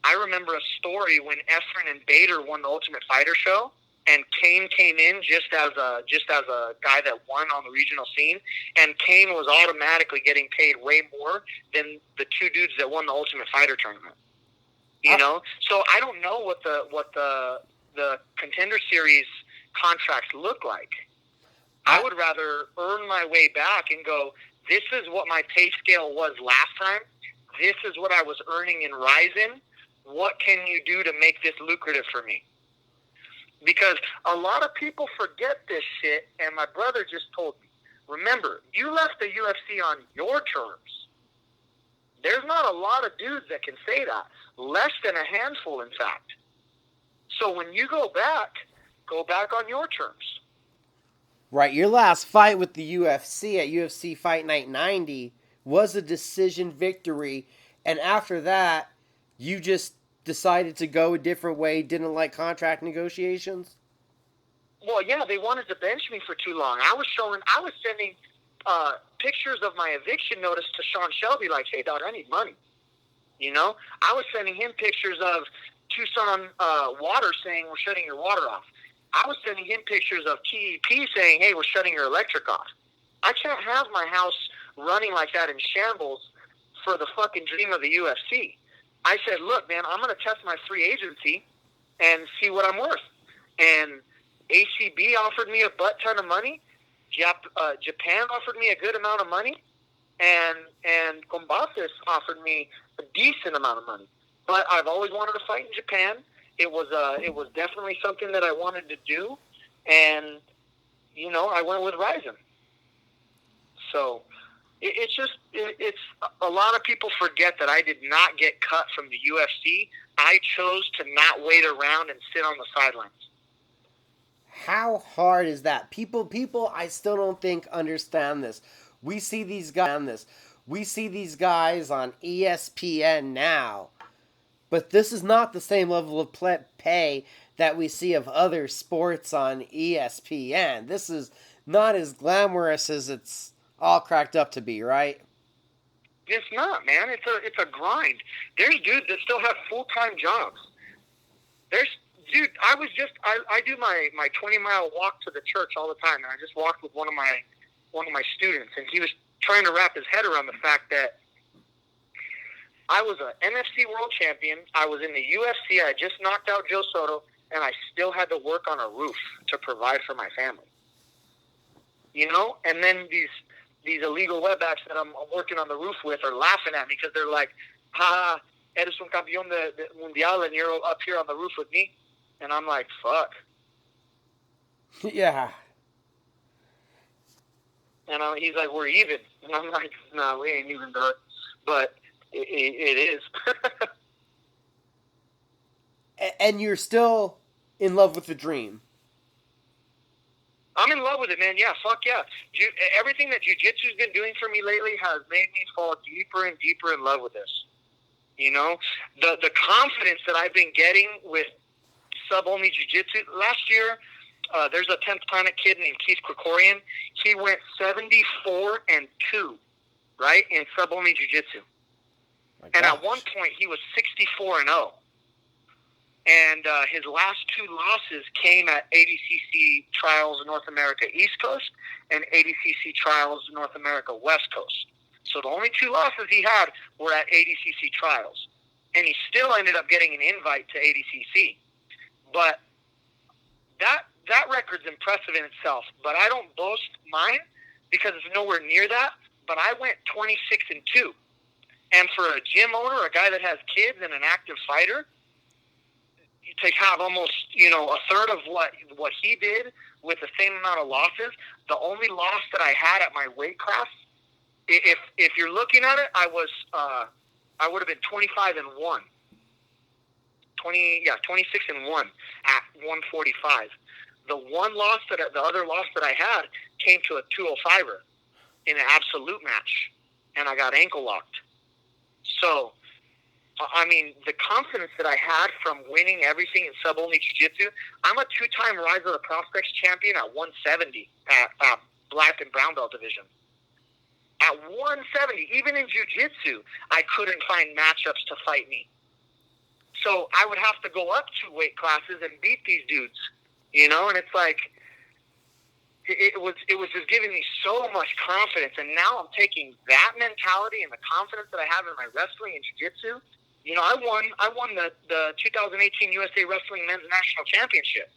I remember a story when Efren and Bader won the Ultimate Fighter show, and Kane came in just as a guy that won on the regional scene, and Kane was automatically getting paid way more than the two dudes that won the Ultimate Fighter tournament. So I don't know what the Contender Series contracts look like. I would rather earn my way back and go, this is what my pay scale was last time. This is what I was earning in Rizin. What can you do to make this lucrative for me? Because a lot of people forget this shit, and my brother just told me, remember, you left the UFC on your terms. There's not a lot of dudes that can say that. Less than a handful, in fact. So when you go back on your terms. Right, your last fight with the UFC at UFC Fight Night 90 was a decision victory, and after that, you just decided to go a different way, didn't like contract negotiations? Well, yeah, they wanted to bench me for too long. I was sending pictures of my eviction notice to Sean Shelby, like, hey, dog, I need money. I was sending him pictures of Tucson water saying, we're shutting your water off. I was sending him pictures of TEP saying, hey, we're shutting your electric off. I can't have my house running like that in shambles for the fucking dream of the UFC. I said, look, man, I'm going to test my free agency and see what I'm worth. And ACB offered me a butt ton of money. Japan offered me a good amount of money. And Combates offered me a decent amount of money. But I've always wanted to fight in Japan. It was definitely something that I wanted to do. And, I went with Rizin. So it's a lot of people forget that I did not get cut from the UFC. I chose to not wait around and sit on the sidelines. How hard is that? People, I still don't think understand this. We see these guys on ESPN now, but this is not the same level of pay that we see of other sports on ESPN. This is not as glamorous as it's all cracked up to be, right? It's not, man. It's a grind. There's dudes that still have full-time jobs. I do my 20-mile walk to the church all the time, and I just walked with one of my students, and he was trying to wrap his head around the fact that I was an NFC world champion. I was in the UFC. I just knocked out Joe Soto, and I still had to work on a roof to provide for my family. And then these illegal wetbacks that I'm working on the roof with are laughing at me because they're like, ha, eres un campeón de mundial, and you're up here on the roof with me. And I'm like, fuck. Yeah. And he's like, we're even. And I'm like, no, we ain't even, done. But it is. And you're still in love with the dream. I'm in love with it, man. Yeah, fuck yeah. Everything that jiu-jitsu's been doing for me lately has made me fall deeper and deeper in love with this. The confidence that I've been getting with sub-only jiu-jitsu. Last year, there's a 10th Planet kid named Keith Krikorian. He went 74-2, right, in sub-only jiu-jitsu. And at one point, he was 64-0. And his last two losses came at ADCC Trials North America East Coast and ADCC Trials North America West Coast. So the only two losses he had were at ADCC Trials. And he still ended up getting an invite to ADCC. But that record's impressive in itself. But I don't boast mine because it's nowhere near that. But I went 26-2. And for a gym owner, a guy that has kids and an active fighter, to have almost, a third of what he did with the same amount of losses, the only loss that I had at my weight class if you're looking at it, I would have been 25-1. 26-1 at 145. The other loss that I had came to a 205er in an absolute match, and I got ankle locked. So, I mean, the confidence that I had from winning everything in sub-only jiu-jitsu, I'm a 2-time Rise of the Prospects champion at 170 at black and brown belt division. At 170, even in jiu-jitsu, I couldn't find matchups to fight me. So I would have to go up 2 weight classes and beat these dudes, you know? And it's like, it was just giving me so much confidence. And now I'm taking that mentality and the confidence that I have in my wrestling and jiu-jitsu. You know, I won the 2018 USA Wrestling Men's National Championship.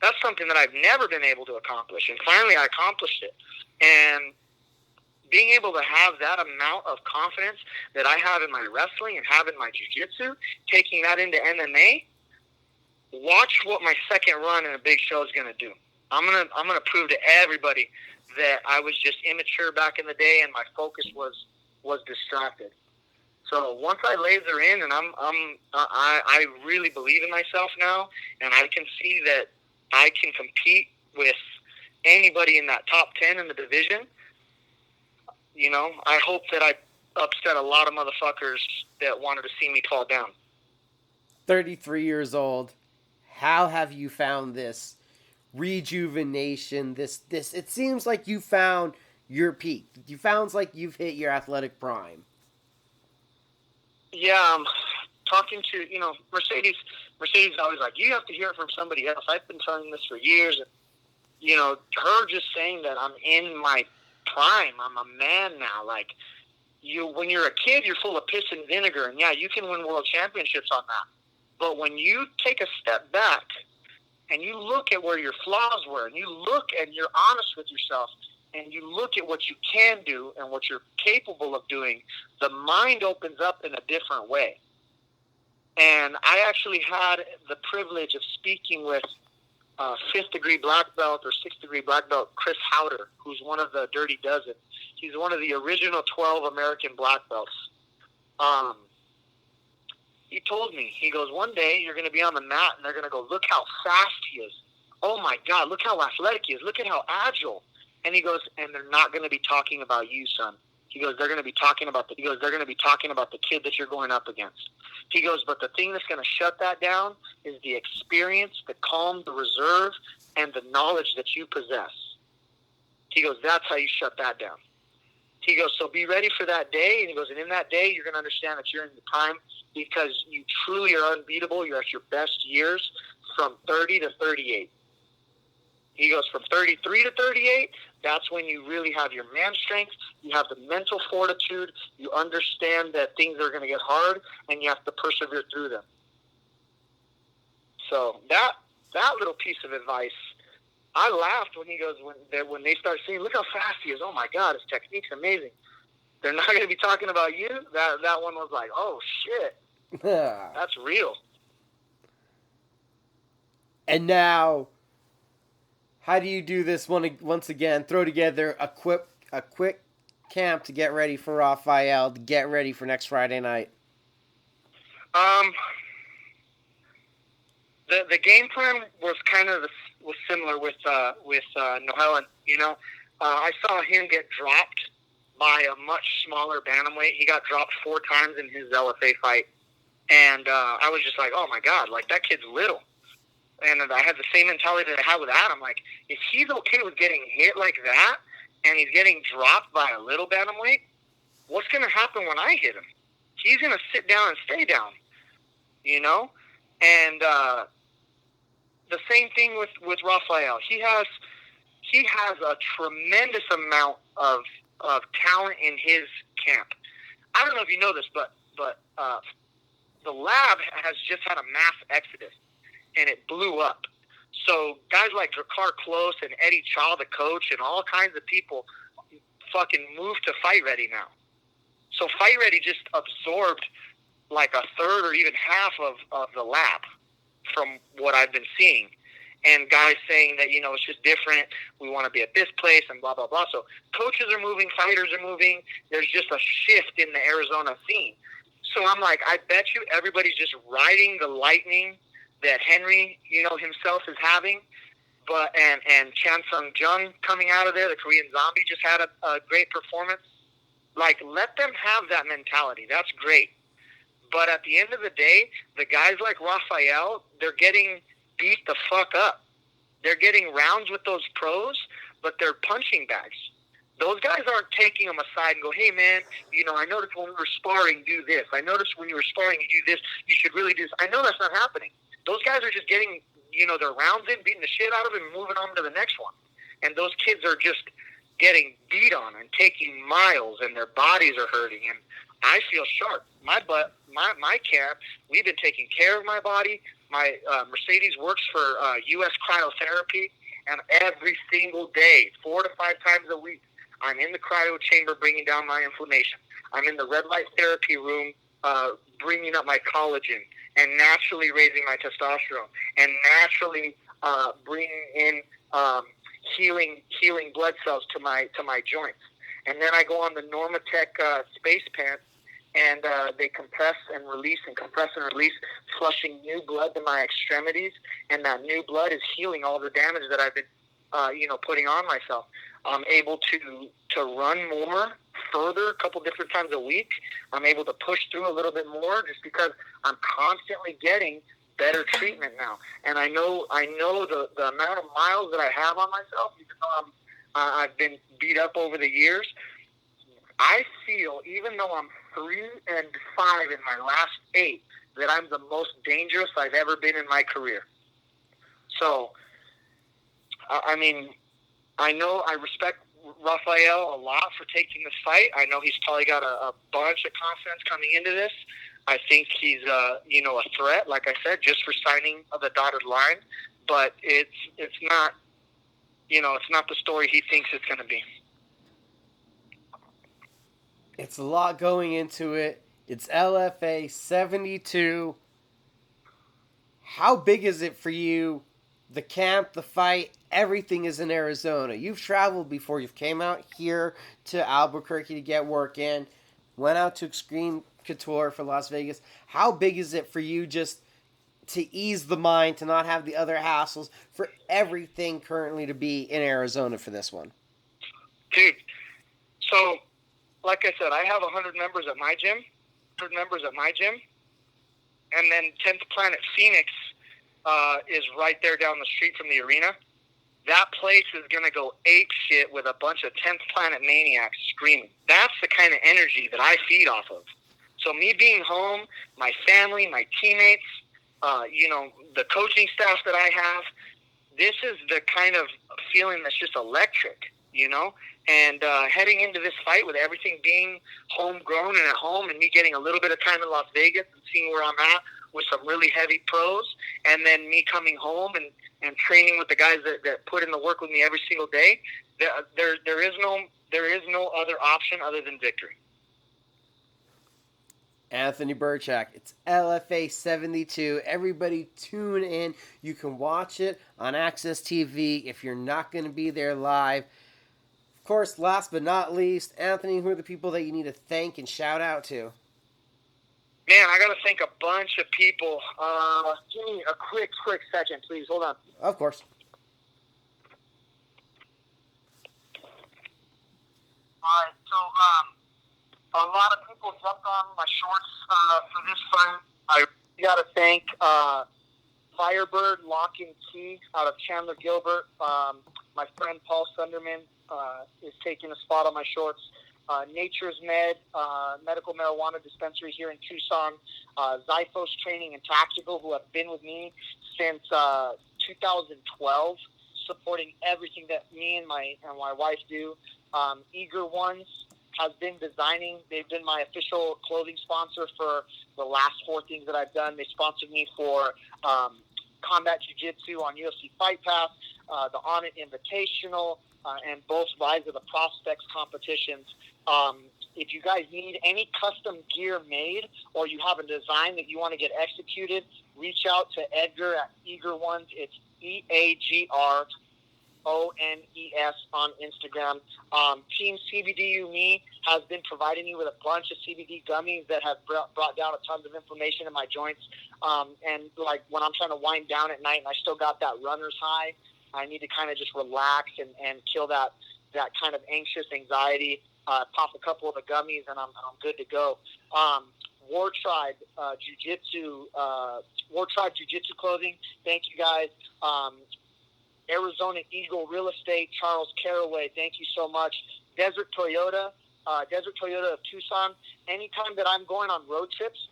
That's something that I've never been able to accomplish. And finally I accomplished it. And being able to have that amount of confidence that I have in my wrestling and have in my jiu-jitsu, taking that into MMA, watch what my second run in a big show is going to do. I'm gonna prove to everybody that I was just immature back in the day and my focus was distracted. So once I laser in, and I really believe in myself now, and I can see that I can compete with anybody in that top 10 in the division. You know, I hope that I upset a lot of motherfuckers that wanted to see me fall down. 33 years old. How have you found this rejuvenation? This it seems like you found your peak. You found like you've hit your athletic prime. Yeah, talking to, you know, Mercedes is always like, you have to hear it from somebody else. I've been telling this for years. And, you know, her just saying that I'm in my prime. I'm a man now. Like, when you're a kid, you're full of piss and vinegar, and yeah, you can win world championships on that. But when you take a step back and you look at where your flaws were, and you look and you're honest with yourself, and you look at what you can do and what you're capable of doing, the mind opens up in a different way. And I actually had the privilege of speaking with 5th degree black belt or 6th degree black belt Chris Howder, who's one of the Dirty Dozen. He's one of the original 12 American black belts. He told me, he goes, one day you're going to be on the mat and they're going to go, look how fast he is. Oh my God, look how athletic he is. Look at how agile. And he goes, and they're not going to be talking about you, son. He goes, they're going to be talking about the kid that you're going up against. He goes, but the thing that's going to shut that down is the experience, the calm, the reserve, and the knowledge that you possess. He goes, that's how you shut that down. He goes, so be ready for that day. And he goes, and in that day, you're going to understand that you're in the time because you truly are unbeatable. You're at your best years from 30 to 38. He goes, from 33 to 38, that's when you really have your man strength, you have the mental fortitude, you understand that things are going to get hard, and you have to persevere through them. So that little piece of advice, I laughed when he goes, when they start seeing, look how fast he is, oh my God, his technique's amazing. They're not going to be talking about you? That one was like, oh shit, that's real. And now, how do you do this once again? Throw together a quick camp to get ready for Raphael, to get ready for next Friday night. The game plan was kind of was similar with Nohelin. You know, I saw him get dropped by a much smaller bantamweight. He got dropped 4 times in his LFA fight, and I was just like, oh my God, like that kid's little. And I had the same mentality that I had with Adam. Like, if he's okay with getting hit like that, and he's getting dropped by a little bantamweight, what's going to happen when I hit him? He's going to sit down and stay down, you know? And the same thing with Raphael. He has a tremendous amount of talent in his camp. I don't know if you know this, but the lab has just had a mass exodus. And it blew up. So guys like Drakkar Klose and Eddie Chaw, the coach, and all kinds of people fucking moved to Fight Ready now. So Fight Ready just absorbed like a third or even half of the lab from what I've been seeing. and guys saying that, it's just different. We want to be at this place and blah, blah, blah. So coaches are moving, fighters are moving. There's just a shift in the Arizona scene. So I'm like, I bet you everybody's just riding the lightning that Henry, himself is having. But and Chan Sung Jung coming out of there, the Korean Zombie, just had a great performance. Like, let them have that mentality. That's great. But at the end of the day, the guys like Rafael, they're getting beat the fuck up. They're getting rounds with those pros, but they're punching bags. Those guys aren't taking them aside and go, hey, man, I noticed when we were sparring, do this. I noticed when you were sparring, you do this. You should really do this. I know that's not happening. Those guys are just getting, their rounds in, beating the shit out of them, and moving on to the next one. And those kids are just getting beat on and taking miles, and their bodies are hurting. And I feel sharp. My camp, we've been taking care of my body. My Mercedes works for U.S. cryotherapy, and every single day, 4 to 5 times a week, I'm in the cryo chamber bringing down my inflammation. I'm in the red light therapy room bringing up my collagen and naturally raising my testosterone and naturally bringing in healing blood cells to my joints. And then I go on the Normatec space pants, and they compress and release, flushing new blood to my extremities, and that new blood is healing all the damage that I've been, putting on myself. I'm able to run more, further, a couple different times a week. I'm able to push through a little bit more just because I'm constantly getting better treatment now. And I know the amount of miles that I have on myself, even though I've been beat up over the years. I feel, even though I'm 3 and 5 in my last 8, that I'm the most dangerous I've ever been in my career. So, I mean, I know I respect Rafael a lot for taking this fight. I know he's probably got a bunch of confidence coming into this. I think he's, a threat, like I said, just for signing the dotted line. But it's not, it's not the story he thinks it's going to be. It's a lot going into it. It's LFA 72. How big is it for you? The camp, the fight, everything is in Arizona. You've traveled before. You've came out here to Albuquerque to get work in. Went out to Extreme Couture for Las Vegas. How big is it for you just to ease the mind, to not have the other hassles, for everything currently to be in Arizona for this one? Dude, so, like I said, I have 100 members at my gym. And then 10th Planet Phoenix is right there down the street from the arena. That place is going to go ape shit with a bunch of 10th Planet maniacs screaming. That's the kind of energy that I feed off of. So me being home, my family, my teammates, the coaching staff that I have, this is the kind of feeling that's just electric, And heading into this fight with everything being homegrown and at home, and me getting a little bit of time in Las Vegas and seeing where I'm at with some really heavy pros, and then me coming home and training with the guys that put in the work with me every single day, there is no other option other than victory. Anthony Birchak. It's LFA 72. Everybody tune in. You can watch it on Access TV if you're not going to be there live. Of course, last but not least, Anthony, who are the people that you need to thank and shout out to? Man, I got to thank a bunch of people. Give me a quick second, please. Hold on. Of course. All right, so a lot of people jumped on my shorts for this fight. I got to thank Firebird Lock and Key out of Chandler Gilbert. My friend Paul Sunderman is taking a spot on my shorts. Nature's Med, medical marijuana dispensary here in Tucson. Zyphos Training and Tactical, who have been with me since 2012, supporting everything that me and my wife do. Eager Ones has been designing. They've been my official clothing sponsor for the last 4 things that I've done. They sponsored me for Combat Jiu-Jitsu on UFC Fight Pass, the On It Invitational, and both Rise of the Prospects competitions. If you guys need any custom gear made, or you have a design that you want to get executed, reach out to Edgar at Eager Ones. It's EAGRONES on Instagram. Team CBDU Me has been providing me with a bunch of CBD gummies that have brought down a ton of inflammation in my joints. And like when I'm trying to wind down at night and I still got that runner's high, I need to kind of just relax and kill that kind of anxious anxiety. Pop a couple of the gummies and I'm good to go. War Tribe Jiu-Jitsu clothing. Thank you guys. Arizona Eagle Real Estate, Charles Caraway, thank you so much. Desert Toyota of Tucson. Anytime that I'm going on road trips,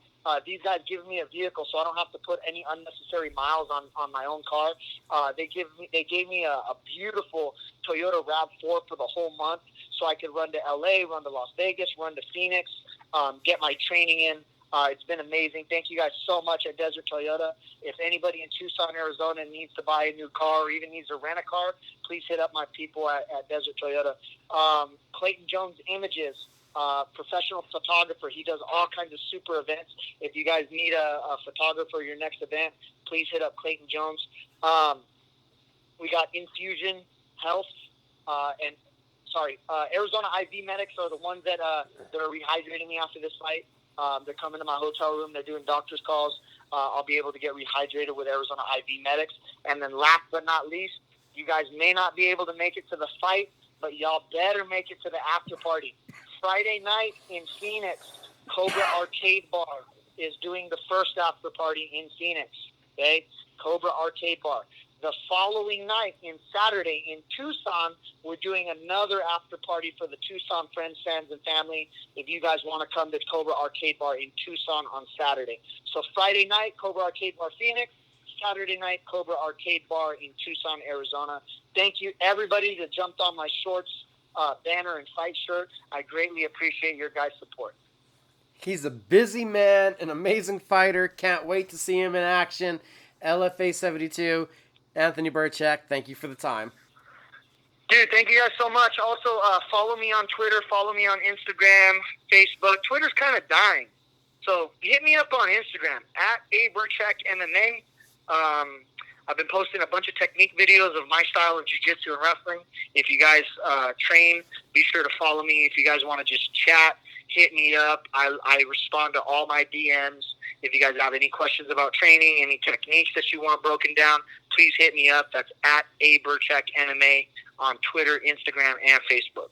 these guys give me a vehicle so I don't have to put any unnecessary miles on my own car. They gave me a beautiful Toyota RAV4 for the whole month so I could run to LA, run to Las Vegas, run to Phoenix, get my training in. It's been amazing. Thank you guys so much at Desert Toyota. If anybody in Tucson, Arizona needs to buy a new car or even needs to rent a car, please hit up my people at Desert Toyota. Clayton Jones Images, professional photographer. He does all kinds of super events. If you guys need a photographer for your next event, please hit up Clayton Jones. We got Infusion Health Arizona IV Medics are the ones that are rehydrating me after this fight. They're coming to my hotel room. They're doing doctor's calls. I'll be able to get rehydrated with Arizona IV Medics. And then last but not least, you guys may not be able to make it to the fight, but y'all better make it to the after party. Friday night in Phoenix, Cobra Arcade Bar is doing the first after party in Phoenix. Okay? Cobra Arcade Bar. The following night, Saturday, in Tucson, we're doing another after party for the Tucson friends, fans, and family. If you guys want to come to Cobra Arcade Bar in Tucson on Saturday. So Friday night, Cobra Arcade Bar, Phoenix. Saturday night, Cobra Arcade Bar in Tucson, Arizona. Thank you, everybody that jumped on my shorts, banner, and fight shirt. I greatly appreciate your guys' support. He's a busy man, an amazing fighter. Can't wait to see him in action. LFA 72. Anthony Birchak, thank you for the time. Dude, thank you guys so much. Also, follow me on Twitter, follow me on Instagram, Facebook. Twitter's kind of dying. So hit me up on Instagram, at @Birchak MMA. I've been posting a bunch of technique videos of my style of jiu-jitsu and wrestling. If you guys train, be sure to follow me. If you guys want to just chat, hit me up. I respond to all my DMs. If you guys have any questions about training, any techniques that you want broken down, please hit me up. That's at @Birchak MMA on Twitter, Instagram, and Facebook.